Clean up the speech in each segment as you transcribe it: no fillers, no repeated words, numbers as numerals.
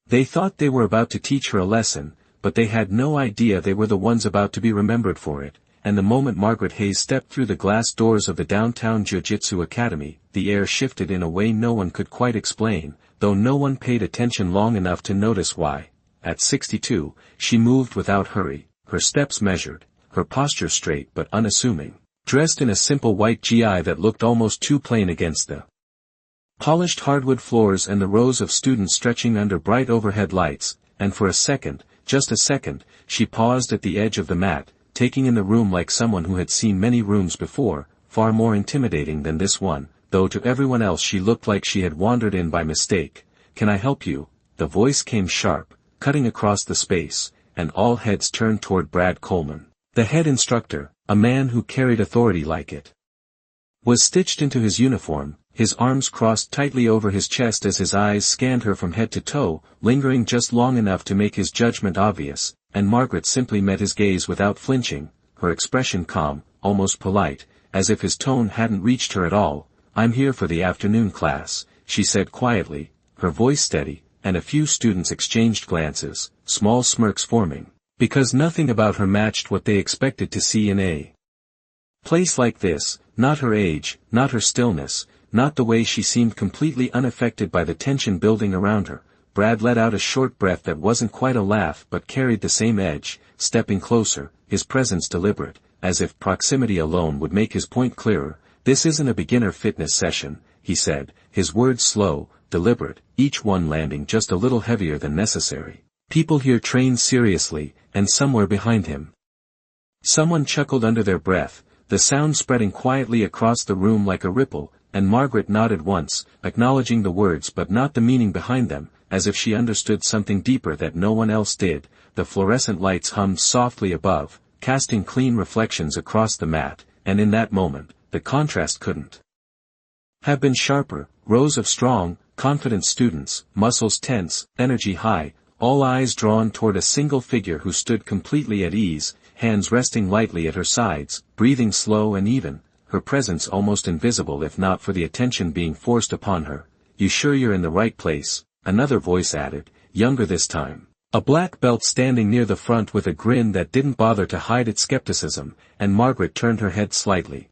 They thought they were about to teach her a lesson, but they had no idea they were the ones about to be remembered for it, and the moment Margaret Hayes stepped through the glass doors of the downtown Jiu Jitsu Academy, the air shifted in a way no one could quite explain, though no one paid attention long enough to notice why. At 62, she moved without hurry, her steps measured, her posture straight but unassuming, dressed in a simple white GI that looked almost too plain against the polished hardwood floors and the rows of students stretching under bright overhead lights, and for a second, just a second, she paused at the edge of the mat, taking in the room like someone who had seen many rooms before, far more intimidating than this one, though to everyone else she looked like she had wandered in by mistake. "Can I help you?" The voice came sharp, cutting across the space, and all heads turned toward Brad Coleman. The head instructor, a man who carried authority like it, was stitched into his uniform, his arms crossed tightly over his chest as his eyes scanned her from head to toe, lingering just long enough to make his judgment obvious, and Margaret simply met his gaze without flinching, her expression calm, almost polite, as if his tone hadn't reached her at all. "I'm here for the afternoon class," she said quietly, her voice steady, and a few students exchanged glances, small smirks forming, because nothing about her matched what they expected to see in a place like this, not her age, not her stillness, not the way she seemed completely unaffected by the tension building around her. Brad let out a short breath that wasn't quite a laugh but carried the same edge, stepping closer, his presence deliberate, as if proximity alone would make his point clearer. "This isn't a beginner fitness session," he said, his words slow, deliberate, each one landing just a little heavier than necessary. "People here train seriously," and somewhere behind him, someone chuckled under their breath, the sound spreading quietly across the room like a ripple, and Margaret nodded once, acknowledging the words but not the meaning behind them, as if she understood something deeper that no one else did. The fluorescent lights hummed softly above, casting clean reflections across the mat, and in that moment, the contrast couldn't have been sharper. Rows of strong, confident students, muscles tense, energy high, all eyes drawn toward a single figure who stood completely at ease, hands resting lightly at her sides, breathing slow and even, her presence almost invisible if not for the attention being forced upon her. "You sure you're in the right place?" another voice added, younger this time, a black belt standing near the front with a grin that didn't bother to hide its skepticism, and Margaret turned her head slightly,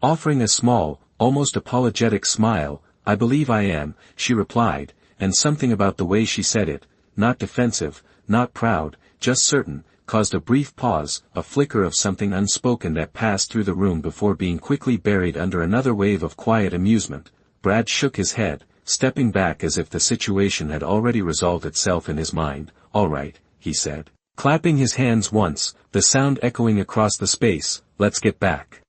offering a small, almost apologetic smile. "I believe I am," she replied, and something about the way she said it, not defensive, not proud, just certain, caused a brief pause, a flicker of something unspoken that passed through the room before being quickly buried under another wave of quiet amusement. Brad shook his head, stepping back as if the situation had already resolved itself in his mind. "All right," he said, clapping his hands once, the sound echoing across the space. "Let's get back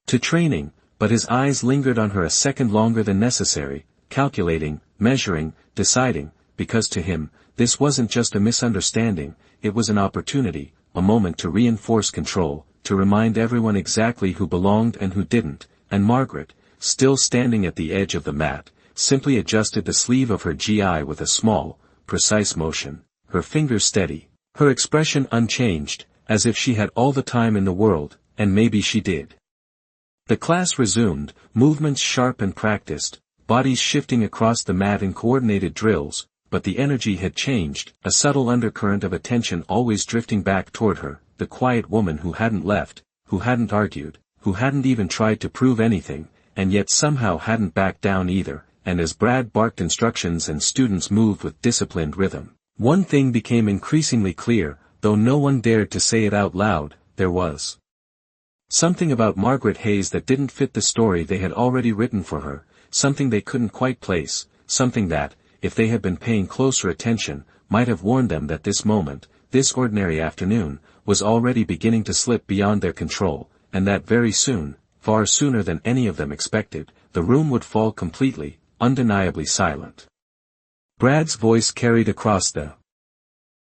to training." But his eyes lingered on her a second longer than necessary, calculating, measuring, deciding, because to him, this wasn't just a misunderstanding, it was an opportunity, a moment to reinforce control, to remind everyone exactly who belonged and who didn't, and Margaret, still standing at the edge of the mat, simply adjusted the sleeve of her GI with a small, precise motion, her fingers steady, her expression unchanged, as if she had all the time in the world, and maybe she did. The class resumed, movements sharp and practiced, bodies shifting across the mat in coordinated drills, but the energy had changed, a subtle undercurrent of attention always drifting back toward her, the quiet woman who hadn't left, who hadn't argued, who hadn't even tried to prove anything, and yet somehow hadn't backed down either. And as Brad barked instructions and students moved with disciplined rhythm, one thing became increasingly clear, though no one dared to say it out loud: there was something about Margaret Hayes that didn't fit the story they had already written for her, something they couldn't quite place, something that, if they had been paying closer attention, might have warned them that this moment, this ordinary afternoon, was already beginning to slip beyond their control, and that very soon, far sooner than any of them expected, the room would fall completely, undeniably silent. Brad's voice carried across the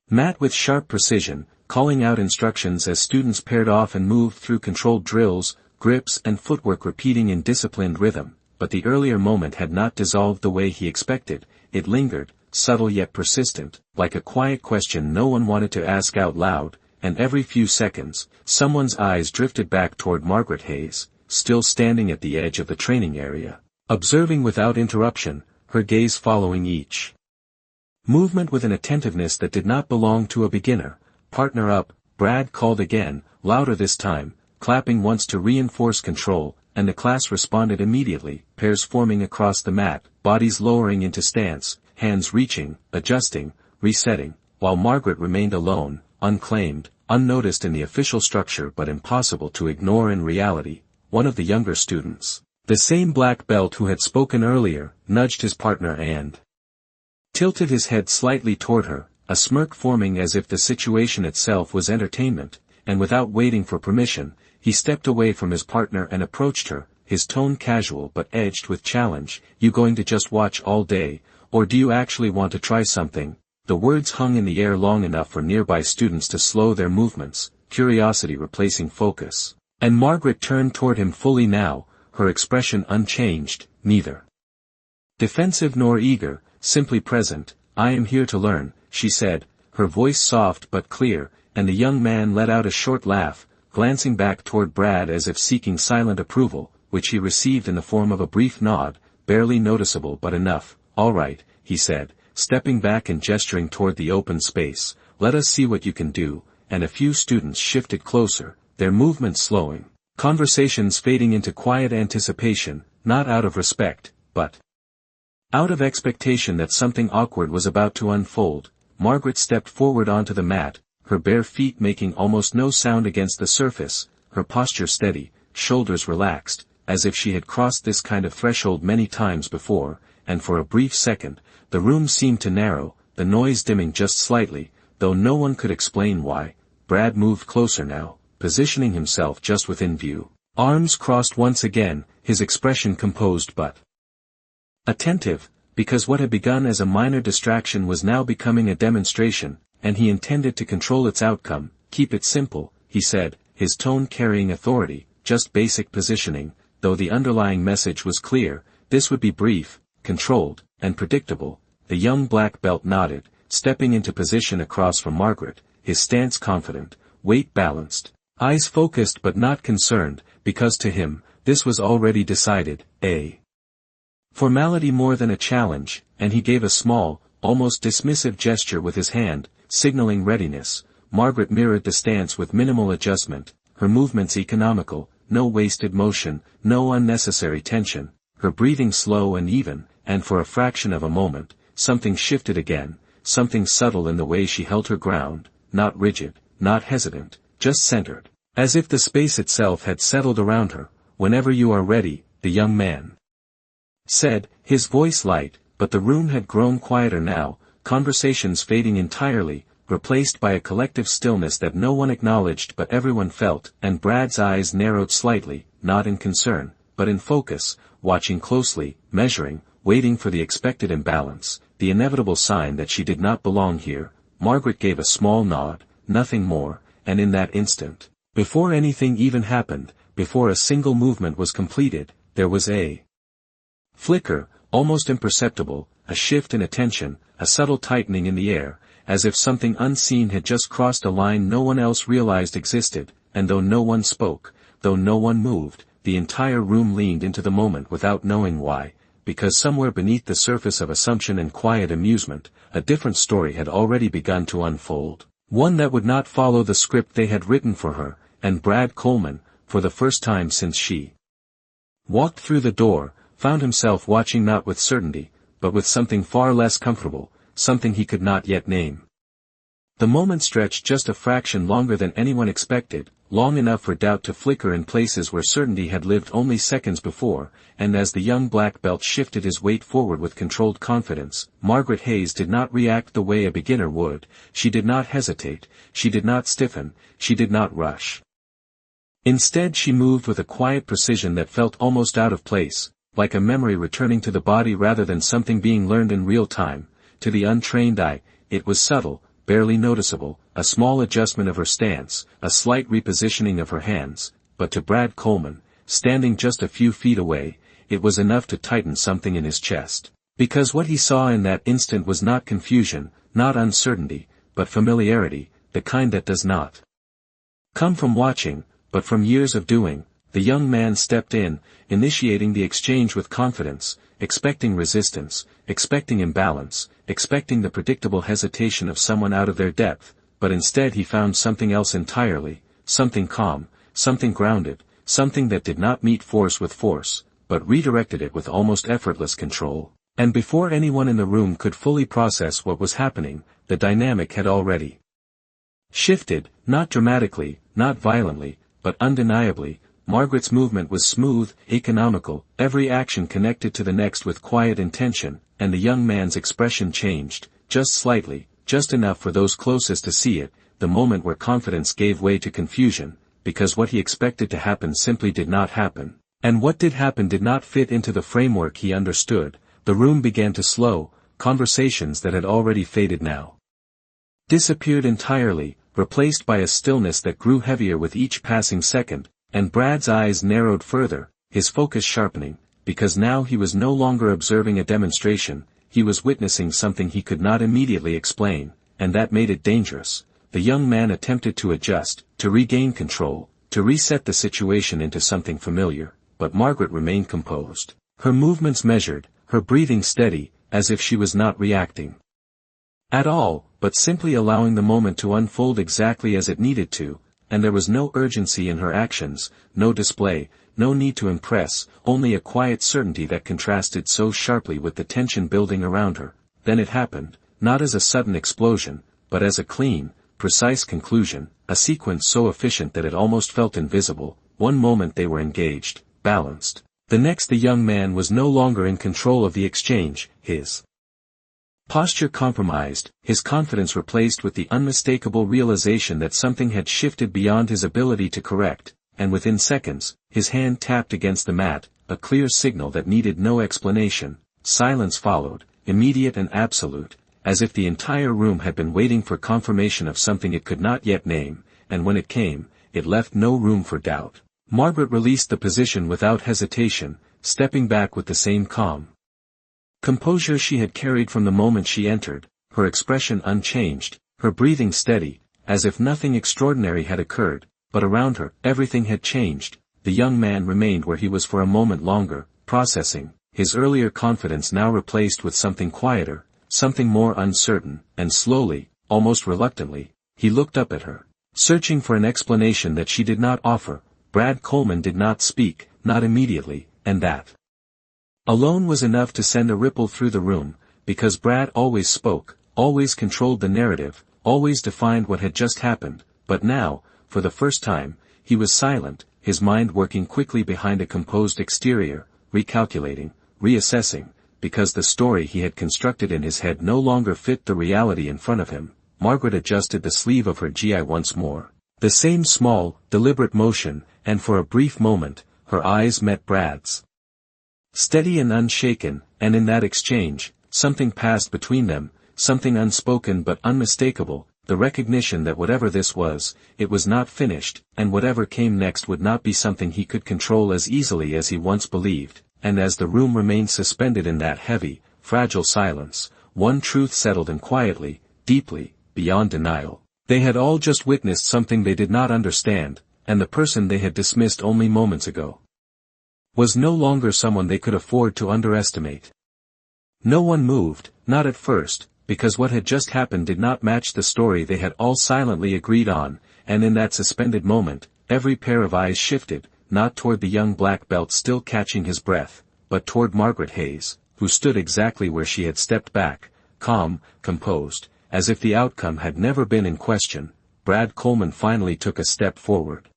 mat with sharp precision, calling out instructions as students paired off and moved through controlled drills, grips and footwork repeating in disciplined rhythm. But the earlier moment had not dissolved the way he expected. It lingered, subtle yet persistent, like a quiet question no one wanted to ask out loud, and every few seconds, someone's eyes drifted back toward Margaret Hayes, still standing at the edge of the training area, observing without interruption, her gaze following each Movement with an attentiveness that did not belong to a beginner. "Partner up," Brad called again, louder this time, clapping once to reinforce control, and the class responded immediately, pairs forming across the mat, bodies lowering into stance, hands reaching, adjusting, resetting, while Margaret remained alone, unclaimed, unnoticed in the official structure but impossible to ignore in reality. One of the younger students, the same black belt who had spoken earlier, nudged his partner and tilted his head slightly toward her, a smirk forming as if the situation itself was entertainment, and without waiting for permission, he stepped away from his partner and approached her, his tone casual but edged with challenge. "You going to just watch all day, or do you actually want to try something?" The words hung in the air long enough for nearby students to slow their movements, curiosity replacing focus. And Margaret turned toward him fully now, her expression unchanged, neither defensive nor eager, simply present. "I am here to learn," she said, her voice soft but clear, and the young man let out a short laugh, glancing back toward Brad as if seeking silent approval, which he received in the form of a brief nod, barely noticeable but enough. "All right," he said, stepping back and gesturing toward the open space, "let us see what you can do," and a few students shifted closer, their movements slowing, conversations fading into quiet anticipation, not out of respect, but out of expectation that something awkward was about to unfold. Margaret stepped forward onto the mat, her bare feet making almost no sound against the surface, her posture steady, shoulders relaxed, as if she had crossed this kind of threshold many times before, and for a brief second, the room seemed to narrow, the noise dimming just slightly, though no one could explain why. Brad moved closer now, positioning himself just within view. Arms crossed once again, his expression composed but attentive, because what had begun as a minor distraction was now becoming a demonstration, and he intended to control its outcome. "Keep it simple," he said, his tone carrying authority, "just basic positioning," though the underlying message was clear. This would be brief, controlled, and predictable. The young black belt nodded, stepping into position across from Margaret, his stance confident, weight balanced, eyes focused but not concerned, because to him, this was already decided, a formality more than a challenge, and he gave a small, almost dismissive gesture with his hand, signaling readiness. Margaret mirrored the stance with minimal adjustment, her movements economical, no wasted motion, no unnecessary tension, her breathing slow and even, and for a fraction of a moment, something shifted again, something subtle in the way she held her ground, not rigid, not hesitant, just centered, as if the space itself had settled around her. "Whenever you are ready," the young man said, his voice light, but the room had grown quieter now, conversations fading entirely, replaced by a collective stillness that no one acknowledged but everyone felt, and Brad's eyes narrowed slightly, not in concern, but in focus, watching closely, measuring, waiting for the expected imbalance, the inevitable sign that she did not belong here. Margaret gave a small nod, nothing more, and in that instant, before anything even happened, before a single movement was completed, there was a flicker, almost imperceptible, a shift in attention, a subtle tightening in the air, as if something unseen had just crossed a line no one else realized existed, and though no one spoke, though no one moved, the entire room leaned into the moment without knowing why, because somewhere beneath the surface of assumption and quiet amusement, a different story had already begun to unfold, one that would not follow the script they had written for her, and Brad Coleman, for the first time since she walked through the door, found himself watching not with certainty, but with something far less comfortable, something he could not yet name. The moment stretched just a fraction longer than anyone expected, long enough for doubt to flicker in places where certainty had lived only seconds before, and as the young black belt shifted his weight forward with controlled confidence, Margaret Hayes did not react the way a beginner would. She did not hesitate, she did not stiffen, she did not rush. Instead she moved with a quiet precision that felt almost out of place, like a memory returning to the body rather than something being learned in real time. To the untrained eye, it was subtle, barely noticeable, a small adjustment of her stance, a slight repositioning of her hands, but to Brad Coleman, standing just a few feet away, it was enough to tighten something in his chest. Because what he saw in that instant was not confusion, not uncertainty, but familiarity, the kind that does not come from watching, but from years of doing. The young man stepped in, initiating the exchange with confidence, expecting resistance, expecting imbalance, expecting the predictable hesitation of someone out of their depth, but instead he found something else entirely, something calm, something grounded, something that did not meet force with force, but redirected it with almost effortless control. And before anyone in the room could fully process what was happening, the dynamic had already shifted, not dramatically, not violently, but undeniably. Margaret's movement was smooth, economical, every action connected to the next with quiet intention, and the young man's expression changed, just slightly, just enough for those closest to see it, the moment where confidence gave way to confusion, because what he expected to happen simply did not happen, and what did happen did not fit into the framework he understood. The room began to slow, conversations that had already faded now disappeared entirely, replaced by a stillness that grew heavier with each passing second, and Brad's eyes narrowed further, his focus sharpening, because now he was no longer observing a demonstration, he was witnessing something he could not immediately explain, and that made it dangerous. The young man attempted to adjust, to regain control, to reset the situation into something familiar, but Margaret remained composed, her movements measured, her breathing steady, as if she was not reacting at all, but simply allowing the moment to unfold exactly as it needed to, and there was no urgency in her actions, no display, no need to impress, only a quiet certainty that contrasted so sharply with the tension building around her. Then it happened, not as a sudden explosion, but as a clean, precise conclusion, a sequence so efficient that it almost felt invisible. One moment they were engaged, balanced. The next the young man was no longer in control of the exchange, his posture compromised, his confidence replaced with the unmistakable realization that something had shifted beyond his ability to correct, and within seconds, his hand tapped against the mat, a clear signal that needed no explanation. Silence followed, immediate and absolute, as if the entire room had been waiting for confirmation of something it could not yet name, and when it came, it left no room for doubt. Margaret released the position without hesitation, stepping back with the same calm composure she had carried from the moment she entered, her expression unchanged, her breathing steady, as if nothing extraordinary had occurred, but around her, everything had changed. The young man remained where he was for a moment longer, processing, his earlier confidence now replaced with something quieter, something more uncertain, and slowly, almost reluctantly, he looked up at her, searching for an explanation that she did not offer. Brad Coleman did not speak, not immediately, and that alone was enough to send a ripple through the room, because Brad always spoke, always controlled the narrative, always defined what had just happened, but now, for the first time, he was silent, his mind working quickly behind a composed exterior, recalculating, reassessing, because the story he had constructed in his head no longer fit the reality in front of him. Margaret adjusted the sleeve of her gi once more. The same small, deliberate motion, and for a brief moment, her eyes met Brad's. Steady and unshaken, and in that exchange, something passed between them, something unspoken but unmistakable, the recognition that whatever this was, it was not finished, and whatever came next would not be something he could control as easily as he once believed. And as the room remained suspended in that heavy, fragile silence, one truth settled in quietly, deeply, beyond denial. They had all just witnessed something they did not understand, and the person they had dismissed only moments ago was no longer someone they could afford to underestimate. No one moved, not at first, because what had just happened did not match the story they had all silently agreed on, and in that suspended moment, every pair of eyes shifted, not toward the young black belt still catching his breath, but toward Margaret Hayes, who stood exactly where she had stepped back, calm, composed, as if the outcome had never been in question. Brad Coleman finally took a step forward.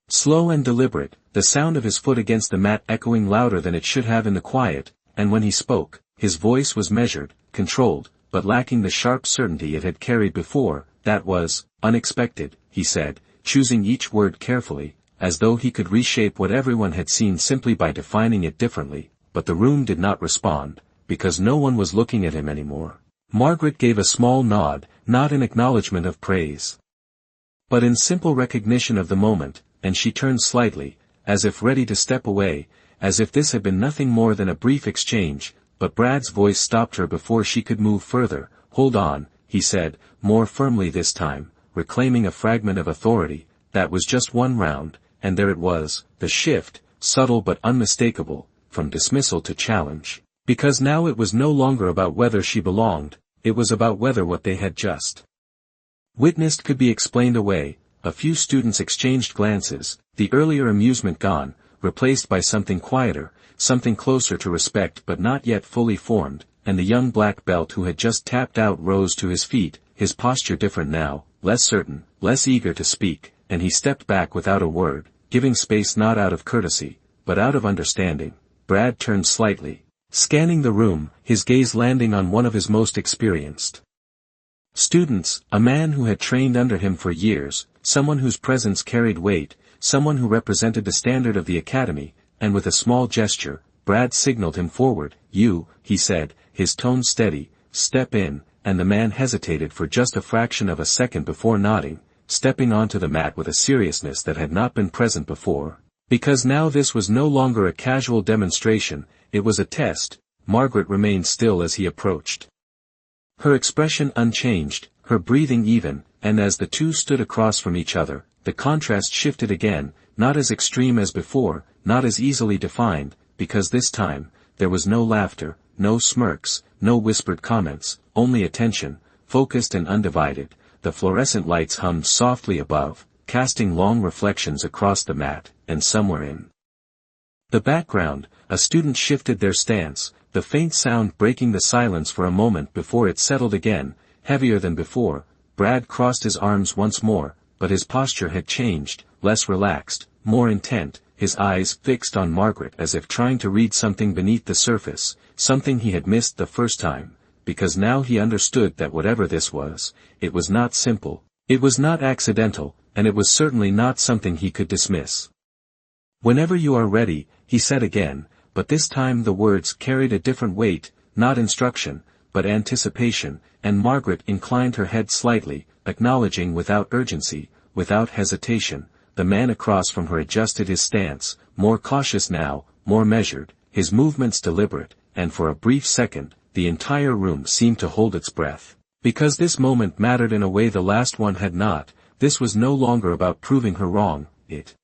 Slow and deliberate, the sound of his foot against the mat echoing louder than it should have in the quiet, and when he spoke, his voice was measured, controlled, but lacking the sharp certainty it had carried before. That was unexpected, he said, choosing each word carefully, as though he could reshape what everyone had seen simply by defining it differently, but the room did not respond, because no one was looking at him anymore. Margaret gave a small nod, not in acknowledgement of praise, but in simple recognition of the moment, and she turned slightly, as if ready to step away, as if this had been nothing more than a brief exchange, but Brad's voice stopped her before she could move further. Hold on, he said, more firmly this time, reclaiming a fragment of authority. That was just one round, and there it was, the shift, subtle but unmistakable, from dismissal to challenge. Because now it was no longer about whether she belonged, it was about whether what they had just witnessed could be explained away. A few students exchanged glances, the earlier amusement gone, replaced by something quieter, something closer to respect but not yet fully formed, and the young black belt who had just tapped out rose to his feet, his posture different now, less certain, less eager to speak, and he stepped back without a word, giving space not out of courtesy, but out of understanding. Brad turned slightly, scanning the room, his gaze landing on one of his most experienced students, a man who had trained under him for years, someone whose presence carried weight, someone who represented the standard of the academy, and with a small gesture, Brad signaled him forward. "You," he said, his tone steady, "step in," and the man hesitated for just a fraction of a second before nodding, stepping onto the mat with a seriousness that had not been present before. Because now this was no longer a casual demonstration, it was a test. Margaret remained still as he approached. Her expression unchanged, her breathing even, and as the two stood across from each other, the contrast shifted again, not as extreme as before, not as easily defined, because this time, there was no laughter, no smirks, no whispered comments, only attention, focused and undivided. The fluorescent lights hummed softly above, casting long reflections across the mat, and somewhere in the background, a student shifted their stance, the faint sound breaking the silence for a moment before it settled again, heavier than before. Brad crossed his arms once more, but his posture had changed, less relaxed, more intent, his eyes fixed on Margaret as if trying to read something beneath the surface, something he had missed the first time, because now he understood that whatever this was, it was not simple, it was not accidental, and it was certainly not something he could dismiss. "Whenever you are ready," he said again, but this time the words carried a different weight, not instruction, but anticipation, and Margaret inclined her head slightly, acknowledging without urgency, without hesitation. The man across from her adjusted his stance, more cautious now, more measured, his movements deliberate, and for a brief second, the entire room seemed to hold its breath. Because this moment mattered in a way the last one had not. This was no longer about proving her wrong, it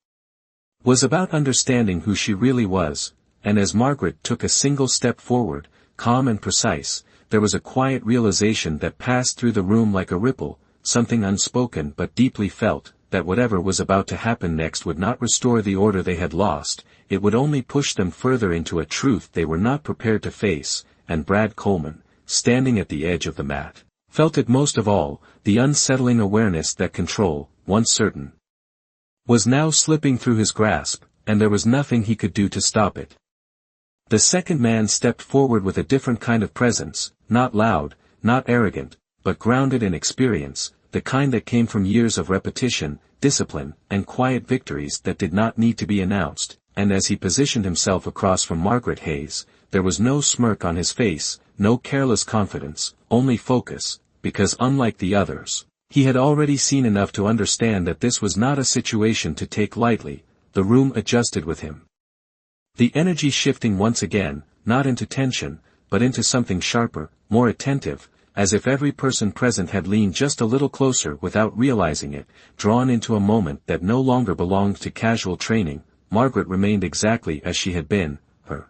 was about understanding who she really was. And as Margaret took a single step forward, calm and precise, there was a quiet realization that passed through the room like a ripple, something unspoken but deeply felt, that whatever was about to happen next would not restore the order they had lost, it would only push them further into a truth they were not prepared to face. And Brad Coleman, standing at the edge of the mat, felt it most of all, the unsettling awareness that control, once certain, was now slipping through his grasp, and there was nothing he could do to stop it. The second man stepped forward with a different kind of presence, not loud, not arrogant, but grounded in experience, the kind that came from years of repetition, discipline, and quiet victories that did not need to be announced. And as he positioned himself across from Margaret Hayes, there was no smirk on his face, no careless confidence, only focus, because unlike the others, he had already seen enough to understand that this was not a situation to take lightly. The room adjusted with him. The energy shifting once again, not into tension, but into something sharper, more attentive, as if every person present had leaned just a little closer without realizing it, drawn into a moment that no longer belonged to casual training. Margaret remained exactly as she had been, her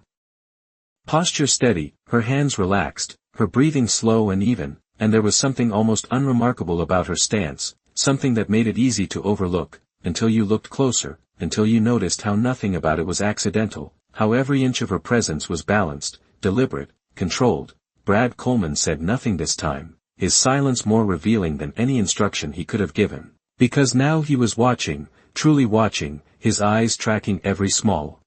posture steady, her hands relaxed, her breathing slow and even, and there was something almost unremarkable about her stance, something that made it easy to overlook, until you looked closer, until you noticed how nothing about it was accidental, how every inch of her presence was balanced, deliberate, controlled. Brad Coleman said nothing this time, his silence more revealing than any instruction he could have given. Because now he was watching, truly watching, his eyes tracking every small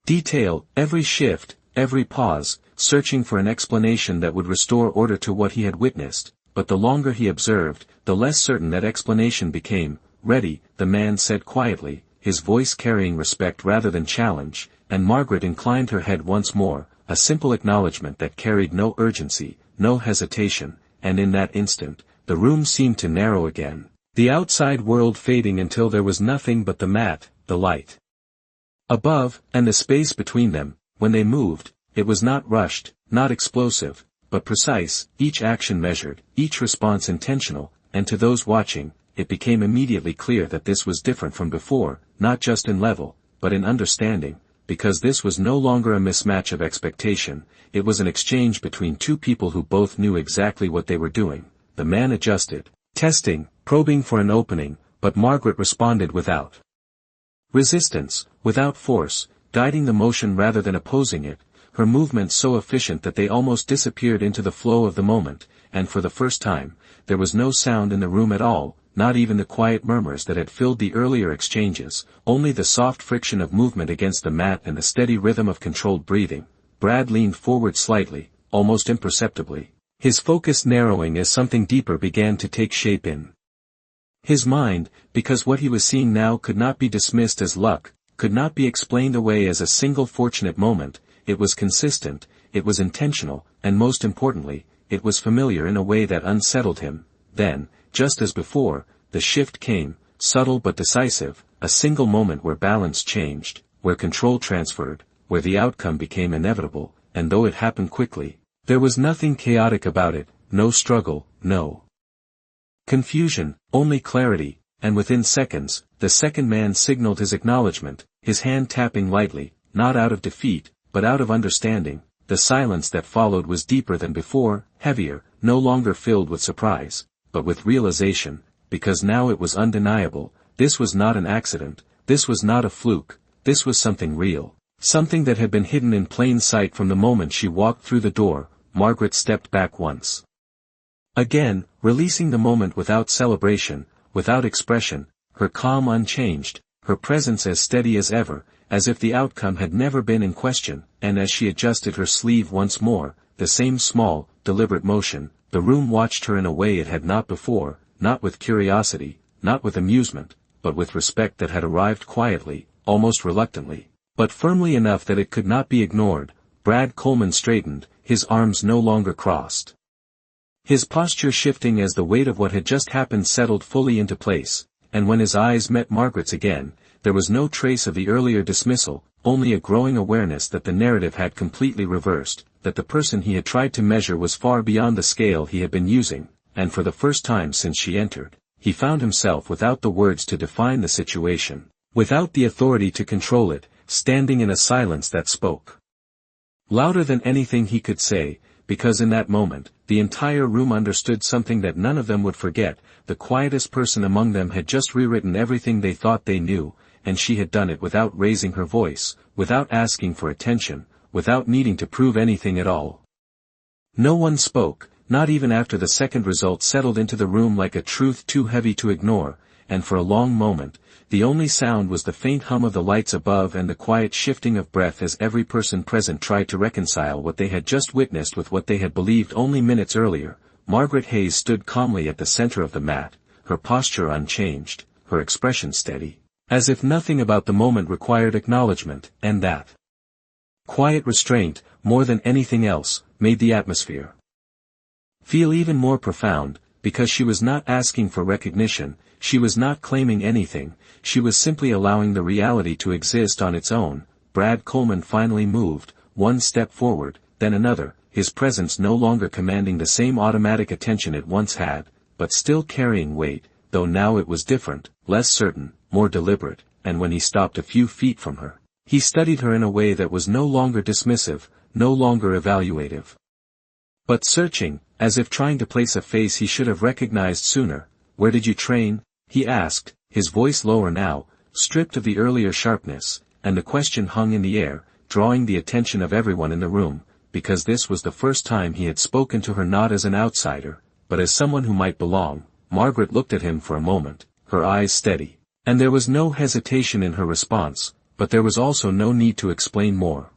detail, every shift, every pause, searching for an explanation that would restore order to what he had witnessed. But the longer he observed, the less certain that explanation became. "Ready," the man said quietly, his voice carrying respect rather than challenge, and Margaret inclined her head once more, a simple acknowledgement that carried no urgency, no hesitation, and in that instant, the room seemed to narrow again, the outside world fading until there was nothing but the mat, the light above, and the space between them. When they moved, it was not rushed, not explosive, but precise, each action measured, each response intentional, and to those watching, it became immediately clear that this was different from before, not just in level, but in understanding. because this was no longer a mismatch of expectation, it was an exchange between two people who both knew exactly what they were doing. The man adjusted, testing, probing for an opening, but Margaret responded without resistance, without force, guiding the motion rather than opposing it, her movements so efficient that they almost disappeared into the flow of the moment, and for the first time, there was no sound in the room at all, not even the quiet murmurs that had filled the earlier exchanges, only the soft friction of movement against the mat and the steady rhythm of controlled breathing. Brad leaned forward slightly, almost imperceptibly, his focus narrowing as something deeper began to take shape in his mind, because what he was seeing now could not be dismissed as luck, could not be explained away as a single fortunate moment. It was consistent, it was intentional, and most importantly, it was familiar in a way that unsettled him. Then, just as before, the shift came, subtle but decisive, a single moment where balance changed, where control transferred, where the outcome became inevitable, and though it happened quickly, there was nothing chaotic about it, no struggle, no confusion, only clarity, and within seconds, the second man signaled his acknowledgement, his hand tapping lightly, not out of defeat, but out of understanding. The silence that followed was deeper than before, heavier, no longer filled with surprise, but with realization, because now it was undeniable. This was not an accident, this was not a fluke, this was something real, something that had been hidden in plain sight from the moment she walked through the door. Margaret stepped back once again, releasing the moment without celebration, without expression, her calm unchanged, her presence as steady as ever, as if the outcome had never been in question. And as she adjusted her sleeve once more, the same small, deliberate motion, the room watched her in a way it had not before, not with curiosity, not with amusement, but with respect that had arrived quietly, almost reluctantly, but firmly enough that it could not be ignored. Brad Coleman straightened, his arms no longer crossed, his posture shifting as the weight of what had just happened settled fully into place, and when his eyes met Margaret's again, there was no trace of the earlier dismissal, only a growing awareness that the narrative had completely reversed, that the person he had tried to measure was far beyond the scale he had been using, and for the first time since she entered, he found himself without the words to define the situation, without the authority to control it, standing in a silence that spoke louder than anything he could say, because in that moment, the entire room understood something that none of them would forget. The quietest person among them had just rewritten everything they thought they knew, and she had done it without raising her voice, without asking for attention, without needing to prove anything at all. No one spoke, not even after the second result settled into the room like a truth too heavy to ignore, and for a long moment, the only sound was the faint hum of the lights above and the quiet shifting of breath as every person present tried to reconcile what they had just witnessed with what they had believed only minutes earlier. Margaret Hayes stood calmly at the center of the mat, her posture unchanged, her expression steady, as if nothing about the moment required acknowledgement, and that quiet restraint, more than anything else, made the atmosphere feel even more profound, because she was not asking for recognition, she was not claiming anything, she was simply allowing the reality to exist on its own. Brad Coleman finally moved, one step forward, then another, his presence no longer commanding the same automatic attention it once had, but still carrying weight, though now it was different, less certain, more deliberate, and when he stopped a few feet from her, he studied her in a way that was no longer dismissive, no longer evaluative, but searching, as if trying to place a face he should have recognized sooner. "Where did you train?" he asked, his voice lower now, stripped of the earlier sharpness, and the question hung in the air, drawing the attention of everyone in the room, because this was the first time he had spoken to her not as an outsider, but as someone who might belong. Margaret looked at him for a moment, her eyes steady, and there was no hesitation in her response, but there was also no need to explain more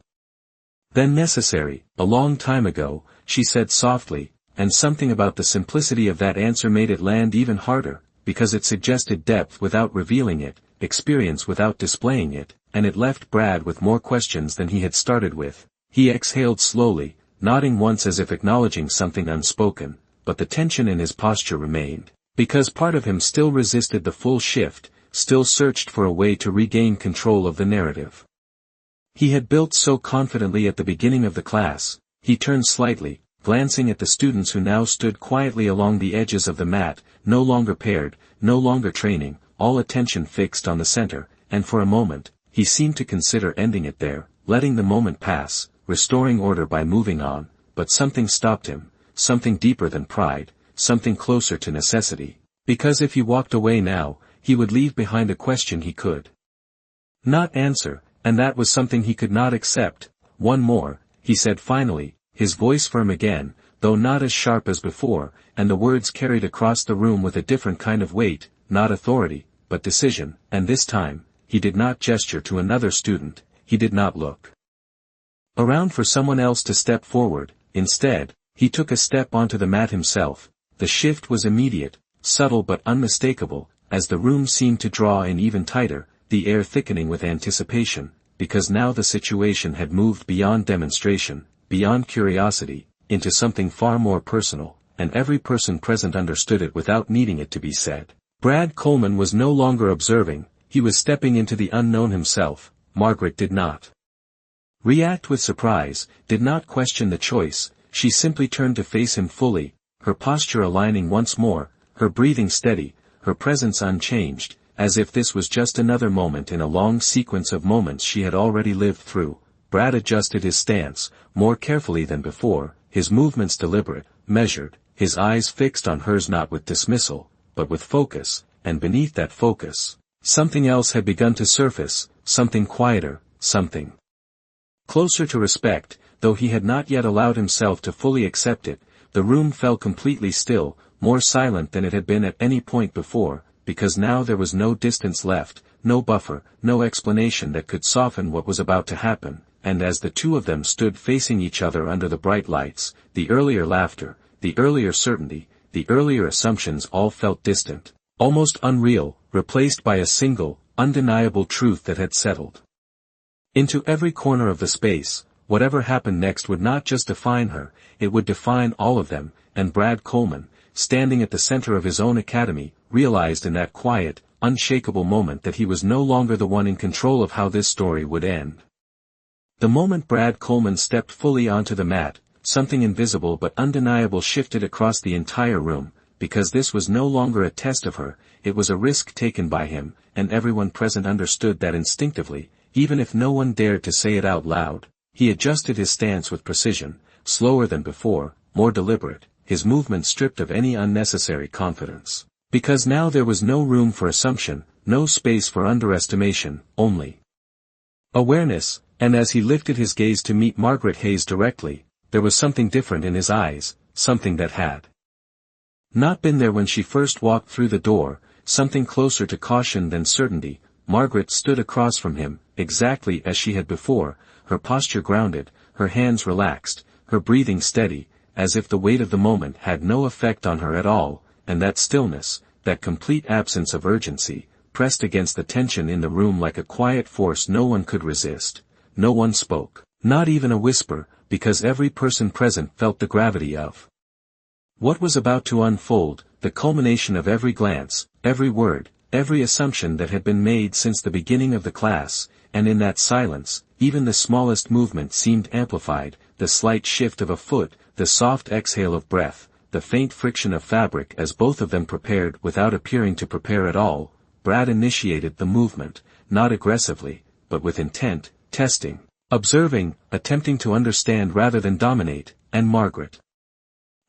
than necessary. "A long time ago," she said softly, and something about the simplicity of that answer made it land even harder, because it suggested depth without revealing it, experience without displaying it, and it left Brad with more questions than he had started with. He exhaled slowly, nodding once as if acknowledging something unspoken, but the tension in his posture remained, because part of him still resisted the full shift, still searched for a way to regain control of the narrative he had built so confidently at the beginning of the class. He turned slightly, glancing at the students who now stood quietly along the edges of the mat, no longer paired, no longer training, all attention fixed on the center, and for a moment, he seemed to consider ending it there, letting the moment pass, restoring order by moving on, but something stopped him, something deeper than pride, something closer to necessity. Because if he walked away now, he would leave behind a question he could not answer, and that was something he could not accept. "One more," he said finally, his voice firm again, though not as sharp as before, and the words carried across the room with a different kind of weight, not authority, but decision, and this time, he did not gesture to another student, he did not look around for someone else to step forward. Instead, he took a step onto the mat himself. The shift was immediate, subtle but unmistakable, as the room seemed to draw in even tighter, the air thickening with anticipation, because now the situation had moved beyond demonstration, beyond curiosity, into something far more personal, and every person present understood it without needing it to be said. Brad Coleman was no longer observing, he was stepping into the unknown himself. Margaret did not react with surprise, did not question the choice, she simply turned to face him fully, her posture aligning once more, her breathing steady, her presence unchanged, as if this was just another moment in a long sequence of moments she had already lived through. Brad adjusted his stance, more carefully than before, his movements deliberate, measured, his eyes fixed on hers not with dismissal, but with focus, and beneath that focus, something else had begun to surface, something quieter, something closer to respect. Though he had not yet allowed himself to fully accept it, the room fell completely still, more silent than it had been at any point before, because now there was no distance left, no buffer, no explanation that could soften what was about to happen, and as the two of them stood facing each other under the bright lights, the earlier laughter, the earlier certainty, the earlier assumptions all felt distant, almost unreal, replaced by a single, undeniable truth that had settled into every corner of the space. Whatever happened next would not just define her, it would define all of them, and Brad Coleman, standing at the center of his own academy, realized in that quiet, unshakable moment that he was no longer the one in control of how this story would end. The moment Brad Coleman stepped fully onto the mat, something invisible but undeniable shifted across the entire room, because this was no longer a test of her, it was a risk taken by him, and everyone present understood that instinctively, even if no one dared to say it out loud. He adjusted his stance with precision, slower than before, more deliberate, his movement stripped of any unnecessary confidence. Because now there was no room for assumption, no space for underestimation, only awareness, and as he lifted his gaze to meet Margaret Hayes directly, there was something different in his eyes, something that had not been there when she first walked through the door, something closer to caution than certainty. Margaret stood across from him, exactly as she had before, her posture grounded, her hands relaxed, her breathing steady, as if the weight of the moment had no effect on her at all, and that stillness, that complete absence of urgency, pressed against the tension in the room like a quiet force no one could resist. No one spoke, not even a whisper, because every person present felt the gravity of what was about to unfold, the culmination of every glance, every word, every assumption that had been made since the beginning of the class, and in that silence, even the smallest movement seemed amplified, the slight shift of a foot, the soft exhale of breath, the faint friction of fabric as both of them prepared without appearing to prepare at all. Brad initiated the movement, not aggressively, but with intent, testing, observing, attempting to understand rather than dominate, and Margaret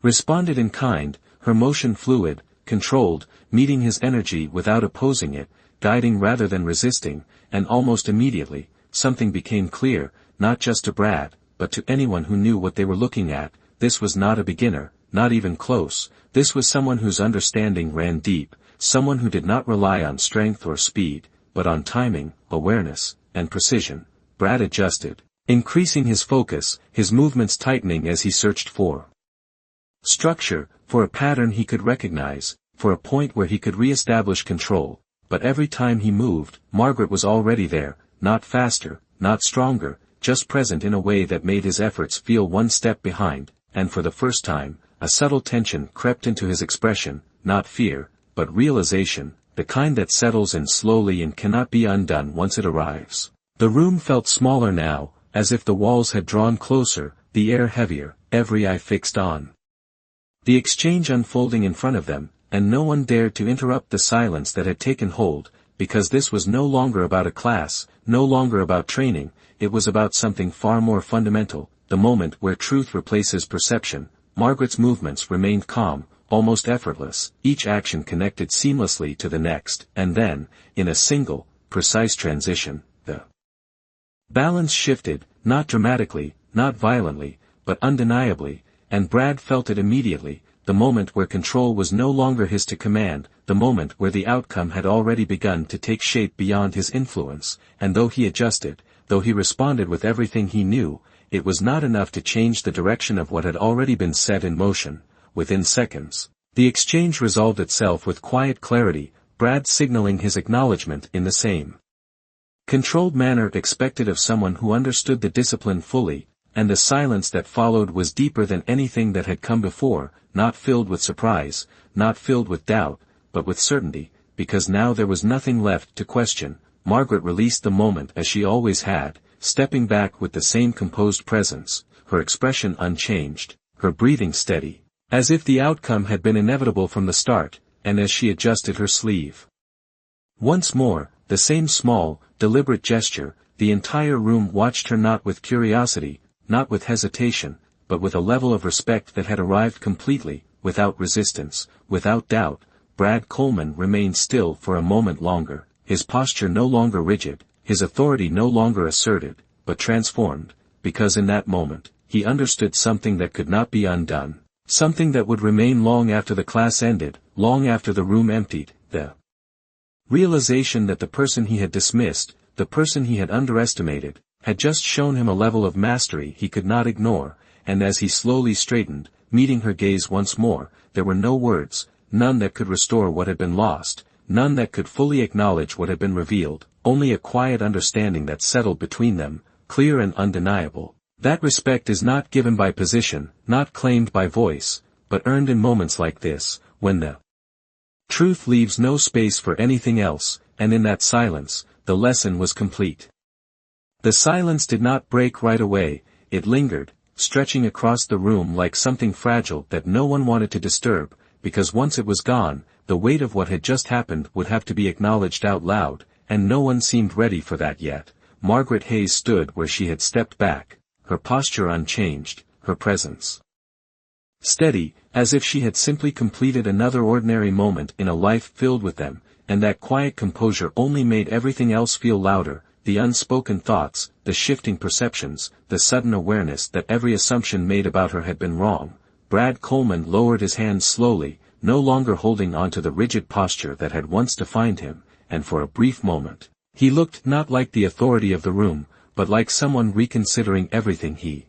responded in kind, her motion fluid, controlled, meeting his energy without opposing it, guiding rather than resisting, and almost immediately, something became clear, not just to Brad, but to anyone who knew what they were looking at. This was not a beginner, not even close, this was someone whose understanding ran deep, someone who did not rely on strength or speed, but on timing, awareness, and precision. Brad adjusted, increasing his focus, his movements tightening as he searched for structure, for a pattern he could recognize, for a point where he could re-establish control. But every time he moved, Margaret was already there, not faster, not stronger, just present in a way that made his efforts feel one step behind, and for the first time, a subtle tension crept into his expression, not fear, but realization, the kind that settles in slowly and cannot be undone once it arrives. The room felt smaller now, as if the walls had drawn closer, the air heavier, every eye fixed on the exchange unfolding in front of them, and no one dared to interrupt the silence that had taken hold, because this was no longer about a class, no longer about training, it was about something far more fundamental, the moment where truth replaces perception. Margaret's movements remained calm, almost effortless, each action connected seamlessly to the next, and then, in a single, precise transition, the balance shifted, not dramatically, not violently, but undeniably, and Brad felt it immediately, the moment where control was no longer his to command, the moment where the outcome had already begun to take shape beyond his influence, and though he adjusted, though he responded with everything he knew, it was not enough to change the direction of what had already been set in motion. Within seconds, the exchange resolved itself with quiet clarity, Brad signaling his acknowledgement in the same controlled manner expected of someone who understood the discipline fully, and the silence that followed was deeper than anything that had come before, not filled with surprise, not filled with doubt, but with certainty, because now there was nothing left to question. Margaret released the moment as she always had, stepping back with the same composed presence, her expression unchanged, her breathing steady, as if the outcome had been inevitable from the start, and as she adjusted her sleeve. Once more, the same small, deliberate gesture, the entire room watched her not with curiosity, not with hesitation, but with a level of respect that had arrived completely, without resistance, without doubt. Brad Coleman remained still for a moment longer, his posture no longer rigid, his authority no longer asserted, but transformed, because in that moment, he understood something that could not be undone, something that would remain long after the class ended, long after the room emptied, the realization that the person he had dismissed, the person he had underestimated, had just shown him a level of mastery he could not ignore, and as he slowly straightened, meeting her gaze once more, there were no words, none that could restore what had been lost, none that could fully acknowledge what had been revealed, only a quiet understanding that settled between them, clear and undeniable. That respect is not given by position, not claimed by voice, but earned in moments like this, when the truth leaves no space for anything else, and in that silence, the lesson was complete. The silence did not break right away, it lingered, stretching across the room like something fragile that no one wanted to disturb, because once it was gone, the weight of what had just happened would have to be acknowledged out loud, and no one seemed ready for that yet. Margaret Hayes stood where she had stepped back, her posture unchanged, her presence steady, as if she had simply completed another ordinary moment in a life filled with them, and that quiet composure only made everything else feel louder, the unspoken thoughts, the shifting perceptions, the sudden awareness that every assumption made about her had been wrong. Brad Coleman lowered his hands slowly, no longer holding on to the rigid posture that had once defined him, and for a brief moment, he looked not like the authority of the room, but like someone reconsidering everything he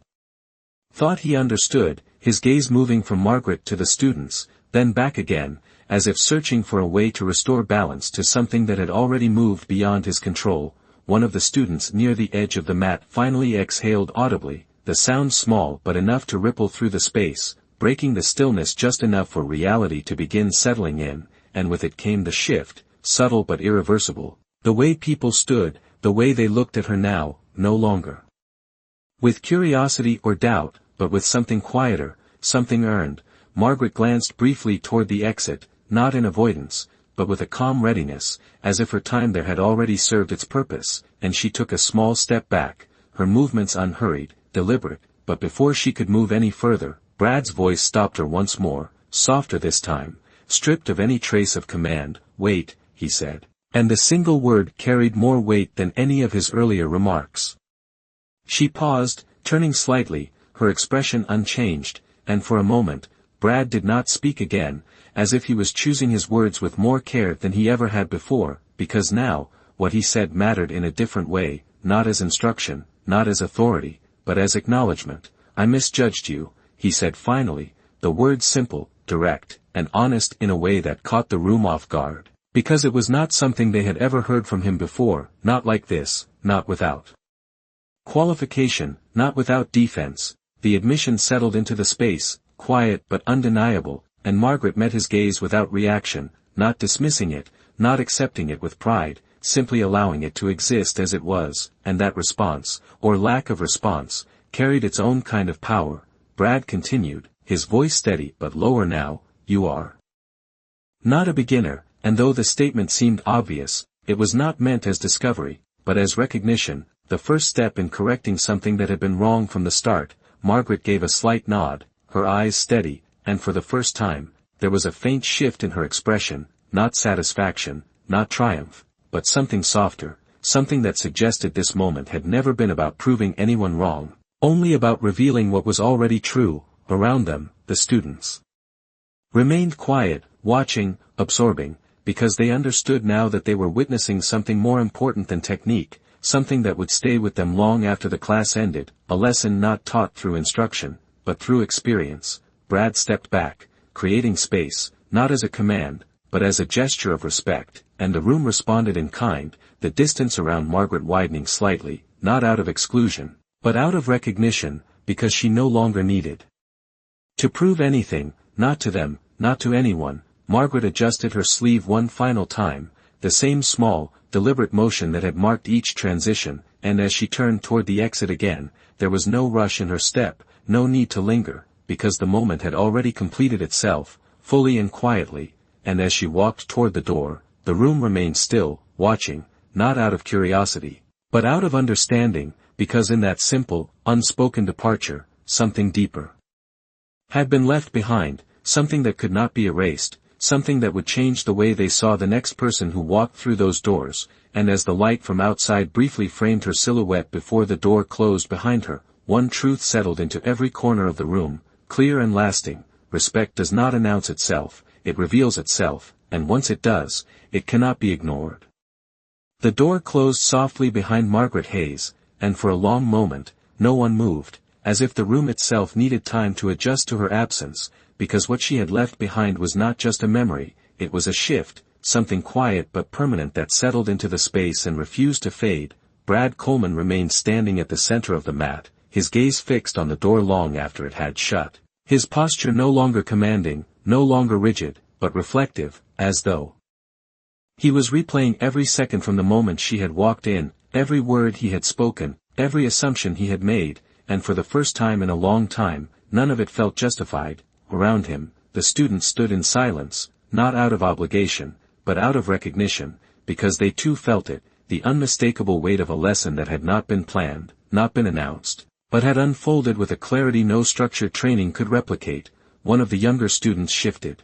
thought he understood, his gaze moving from Margaret to the students, then back again, as if searching for a way to restore balance to something that had already moved beyond his control. One of the students near the edge of the mat finally exhaled audibly, the sound small but enough to ripple through the space, breaking the stillness just enough for reality to begin settling in, and with it came the shift, subtle but irreversible. The way people stood, the way they looked at her now, no longer with curiosity or doubt, but with something quieter, something earned. Margaret glanced briefly toward the exit, not in avoidance, but with a calm readiness, as if her time there had already served its purpose, and she took a small step back, her movements unhurried, deliberate, but before she could move any further, Brad's voice stopped her once more, softer this time, stripped of any trace of command. "Wait," he said. And the single word carried more weight than any of his earlier remarks. She paused, turning slightly, her expression unchanged, and for a moment, Brad did not speak again, as if he was choosing his words with more care than he ever had before, because now, what he said mattered in a different way, not as instruction, not as authority, but as acknowledgement. "I misjudged you," he said finally, the words simple, direct, and honest in a way that caught the room off guard, because it was not something they had ever heard from him before, not like this, not without qualification, not without defense. The admission settled into the space, quiet but undeniable, and Margaret met his gaze without reaction, not dismissing it, not accepting it with pride, simply allowing it to exist as it was, and that response, or lack of response, carried its own kind of power. Brad continued, his voice steady but lower now, "You are not a beginner," and though the statement seemed obvious, It was not meant as discovery, but as recognition, the first step in correcting something that had been wrong from the start. Margaret gave a slight nod, her eyes steady, and for the first time, there was a faint shift in her expression, not satisfaction, not triumph, but something softer, something that suggested this moment had never been about proving anyone wrong, only about revealing what was already true. Around them, the students remained quiet, watching, absorbing, because they understood now that they were witnessing something more important than technique, something that would stay with them long after the class ended, a lesson not taught through instruction, but through experience. Brad stepped back, creating space, not as a command, but as a gesture of respect, and the room responded in kind, the distance around Margaret widening slightly, not out of exclusion, but out of recognition, because she no longer needed to prove anything, not to them, not to anyone. Margaret adjusted her sleeve one final time, the same small, deliberate motion that had marked each transition, and as she turned toward the exit again, there was no rush in her step, no need to linger, because the moment had already completed itself, fully and quietly, and as she walked toward the door, the room remained still, watching, not out of curiosity, but out of understanding, because in that simple, unspoken departure, something deeper had been left behind, something that could not be erased, something that would change the way they saw the next person who walked through those doors. And as the light from outside briefly framed her silhouette before the door closed behind her, one truth settled into every corner of the room, clear and lasting: respect does not announce itself, it reveals itself, and once it does, it cannot be ignored. The door closed softly behind Margaret Hayes, and for a long moment, no one moved, as if the room itself needed time to adjust to her absence, because what she had left behind was not just a memory, it was a shift, something quiet but permanent that settled into the space and refused to fade. Brad Coleman remained standing at the center of the mat, his gaze fixed on the door long after it had shut, his posture no longer commanding, no longer rigid, but reflective, as though he was replaying every second from the moment she had walked in, every word he had spoken, every assumption he had made, and for the first time in a long time, none of it felt justified. Around him, the students stood in silence, not out of obligation, but out of recognition, because they too felt it, the unmistakable weight of a lesson that had not been planned, not been announced, but had unfolded with a clarity no structured training could replicate. One of the younger students shifted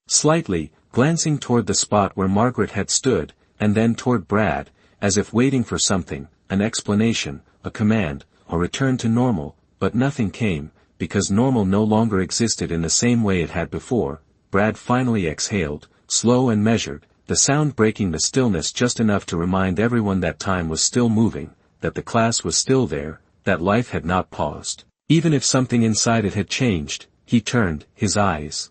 slightly, glancing toward the spot where Margaret had stood, and then toward Brad, as if waiting for something, an explanation, a command, a return to normal, but nothing came, because normal no longer existed in the same way it had before. Brad finally exhaled, slow and measured, the sound breaking the stillness just enough to remind everyone that time was still moving, that the class was still there, that life had not paused, even if something inside it had changed. He turned, his eyes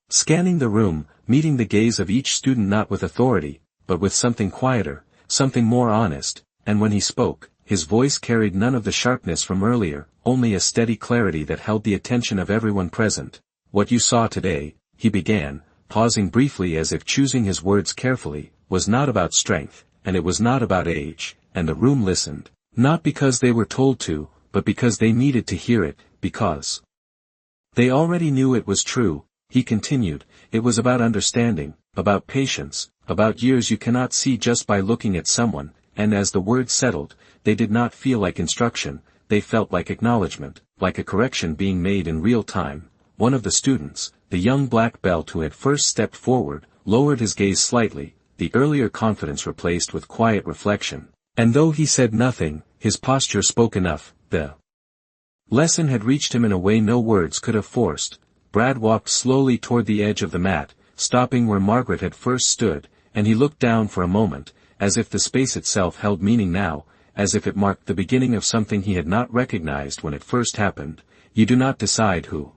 scanning the room, meeting the gaze of each student not with authority, but with something quieter, something more honest, and when he spoke, his voice carried none of the sharpness from earlier, only a steady clarity that held the attention of everyone present. What you saw today, he began, pausing briefly as if choosing his words carefully, was not about strength, and it was not about age, and the room listened, not because they were told to, but because they needed to hear it, because they already knew it was true. He continued, it was about understanding, about patience, about years you cannot see just by looking at someone, and as the words settled, they did not feel like instruction, they felt like acknowledgement, like a correction being made in real time. One of the students, the young black belt who had first stepped forward, lowered his gaze slightly, the earlier confidence replaced with quiet reflection, and though he said nothing, his posture spoke enough. The lesson had reached him in a way no words could have forced. Brad walked slowly toward the edge of the mat, stopping where Margaret had first stood, and he looked down for a moment, as if the space itself held meaning now, as if it marked the beginning of something he had not recognized when it first happened. You do not decide who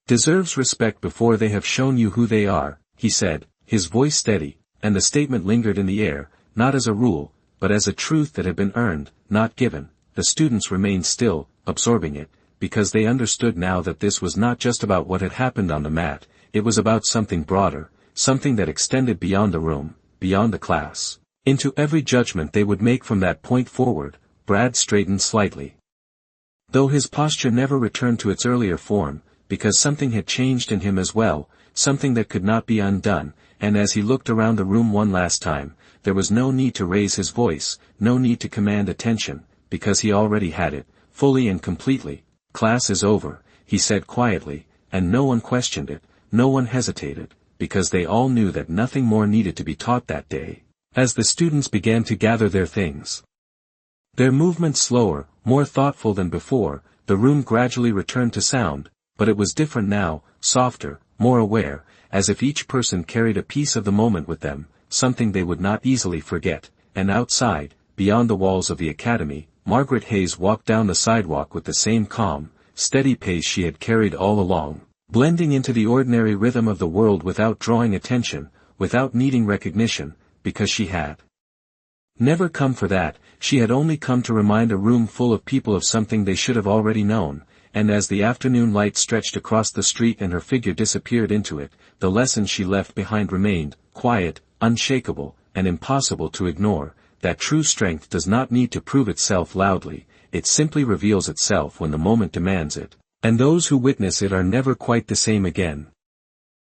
deserves respect before they have shown you who they are, he said, his voice steady, and the statement lingered in the air, not as a rule, but as a truth that had been earned, not given. The students remained still, absorbing it, because they understood now that this was not just about what had happened on the mat, it was about something broader, something that extended beyond the room, beyond the class, into every judgment they would make from that point forward. Brad straightened slightly, though his posture never returned to its earlier form, because something had changed in him as well, something that could not be undone, and as he looked around the room one last time, there was no need to raise his voice, no need to command attention, because he already had it, fully and completely. "Class is over," he said quietly, and no one questioned it, no one hesitated, because they all knew that nothing more needed to be taught that day. As the students began to gather their things, their movements slower, more thoughtful than before, the room gradually returned to sound, but it was different now, softer, more aware, as if each person carried a piece of the moment with them, something they would not easily forget. And outside, beyond the walls of the academy, Margaret Hayes walked down the sidewalk with the same calm, steady pace she had carried all along, blending into the ordinary rhythm of the world without drawing attention, without needing recognition, because she had never come for that. She had only come to remind a room full of people of something they should have already known. And as the afternoon light stretched across the street and her figure disappeared into it, the lesson she left behind remained, quiet, unshakable, and impossible to ignore, that true strength does not need to prove itself loudly, it simply reveals itself when the moment demands it, and those who witness it are never quite the same again.